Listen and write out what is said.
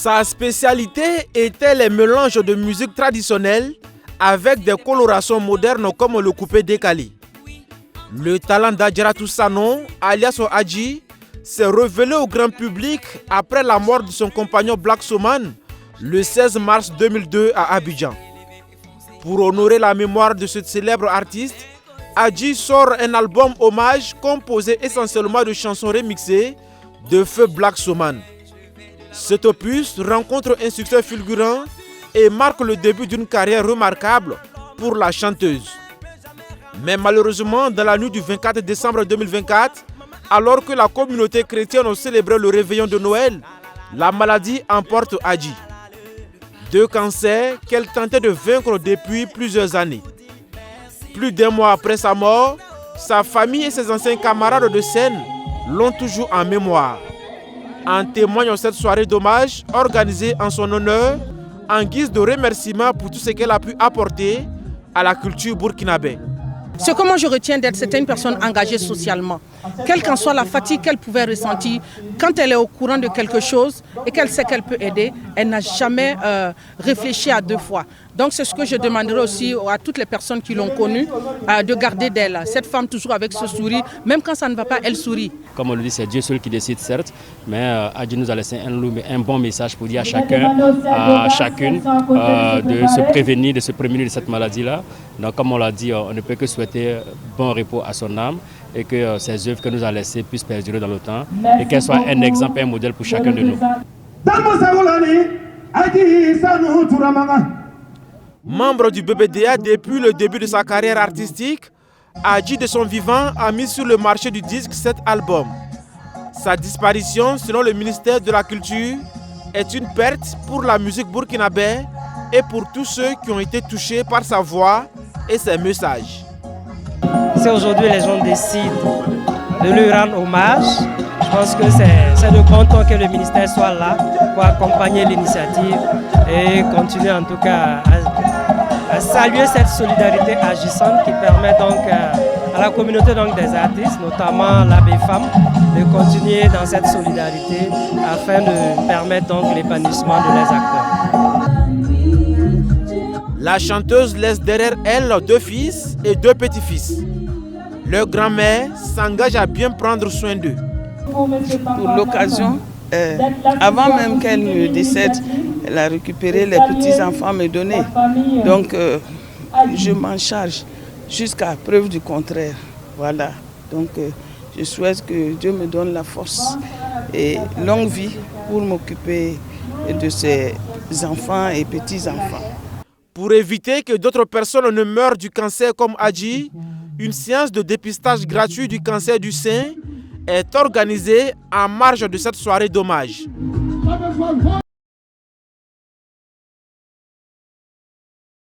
Sa spécialité était les mélanges de musique traditionnelle avec des colorations modernes comme le coupé décalé. Le talent d'Adjaratou Sanon, alias Adji, s'est révélé au grand public après la mort de son compagnon Black Soman le 16 mars 2002 à Abidjan. Pour honorer la mémoire de ce célèbre artiste, Adji sort un album hommage composé essentiellement de chansons remixées de feu Black Soman. Cet opus rencontre un succès fulgurant et marque le début d'une carrière remarquable pour la chanteuse. Mais malheureusement, dans la nuit du 24 décembre 2024, alors que la communauté chrétienne célébrait le réveillon de Noël, la maladie emporte Adji. 2 cancers qu'elle tentait de vaincre depuis plusieurs années. Plus d'1 mois après sa mort, sa famille et ses anciens camarades de scène l'ont toujours en mémoire. En témoigne cette soirée d'hommage organisée en son honneur en guise de remerciement pour tout ce qu'elle a pu apporter à la culture burkinabé. Ce que moi je retiens d'elle, c'était une personne engagée socialement. Quelle qu'en soit la fatigue qu'elle pouvait ressentir, quand elle est au courant de quelque chose et qu'elle sait qu'elle peut aider, elle n'a jamais réfléchi à 2 fois. Donc c'est ce que je demanderai aussi à toutes les personnes qui l'ont connue, de garder d'elle. Cette femme toujours avec ce sourire, même quand ça ne va pas, elle sourit. Comme on le dit, c'est Dieu seul qui décide, certes, mais Adji nous a laissé un bon message pour dire à chacun, à chacune, de se prévenir, de se prémunir de cette maladie-là. Donc comme on l'a dit, on ne peut que souhaiter bon repos à son âme et que ces œuvres que nous a laissées puissent perdurer dans le temps et qu'elles soient un exemple, un modèle pour chacun de nous. Membre du BBDA depuis le début de sa carrière artistique, Adji de son vivant a mis sur le marché du disque 7 albums. Sa disparition, selon le ministère de la Culture, est une perte pour la musique burkinabé et pour tous ceux qui ont été touchés par sa voix et ses messages. Si aujourd'hui les gens décident de lui rendre hommage, je pense que c'est de bon temps que le ministère soit là pour accompagner l'initiative et continuer en tout cas à saluer cette solidarité agissante qui permet donc à la communauté donc des artistes, notamment la BFAM, de continuer dans cette solidarité afin de permettre donc l'épanouissement de leurs acteurs. La chanteuse laisse derrière elle 2 fils et 2 petits-fils. Leur grand-mère s'engage à bien prendre soin d'eux. Pour l'occasion, avant même qu'elle ne décède, elle a récupéré les petits-enfants à me donner. Donc, je m'en charge jusqu'à preuve du contraire. Voilà. Donc, je souhaite que Dieu me donne la force et longue vie pour m'occuper de ces enfants et petits-enfants. Pour éviter que d'autres personnes ne meurent du cancer comme Adji, une séance de dépistage gratuit du cancer du sein est organisée en marge de cette soirée d'hommage.